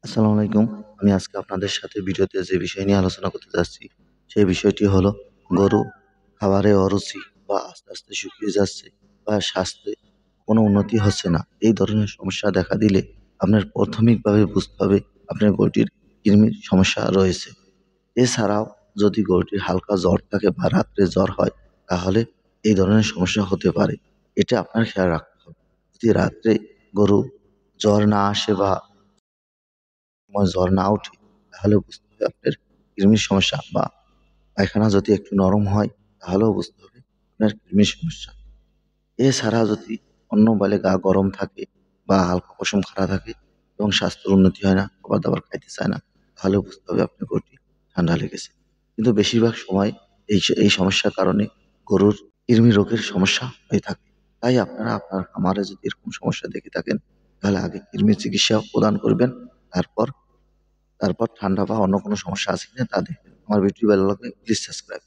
আসসালামু আলাইকুম। আমি আজকে আপনাদের সাথে ভিডিওতে যে বিষয় নিয়ে আলোচনা করতে যাচ্ছি, সেই বিষয়টি হলো গরু খাবারে অরুচি বা আস্তে, আস্তে শুকিয়ে যাচ্ছে বা স্বাস্থ্যে কোনো উন্নতি হচ্ছে না। এই ধরনের সমস্যা দেখা দিলে আপনার প্রাথমিকভাবে বুঝতে হবে আপনার গরুটির কৃমির সমস্যা রয়েছে। এছাড়াও যদি গরুটির হালকা জ্বর থাকে বা রাত্রে জ্বর হয়, তাহলে এই ধরনের সমস্যা হতে পারে। এটা আপনার খেয়াল রাখতে হবে। যদি রাত্রে গরু জ্বর না আসে বা জ্বর না ওঠে, তাহলে বুঝতে হবে আপনার কৃমির সমস্যা বা পায়খানা যদি একটু নরম হয়, তাহলেও বুঝতে হবে আপনার কৃমির সমস্যা। এছাড়া যদি অন্য বেলে গা গরম থাকে বা হালকা পশম খাড়া থাকে এবং স্বাস্থ্যের উন্নতি হয় না, খাবার-দাবার খাইতে চায় না, তাহলেও বুঝতে হবে আপনার গরুটি ঠান্ডা লেগেছে। কিন্তু বেশিরভাগ সময় এই সমস্যার কারণে গরুর কৃমি রোগের সমস্যা হয়ে থাকে। তাই আপনারা আপনার খামারে যদি এরকম সমস্যা দেখে থাকেন, তাহলে আগে কৃমির চিকিৎসা প্রদান করবেন। তারপর তারপর ঠান্ডা বা অন্য কোনো সমস্যা আছে কিনা তা দেখবেন। আমার ভিডিওটি ভালো লাগলে প্লিজ সাবস্ক্রাইব।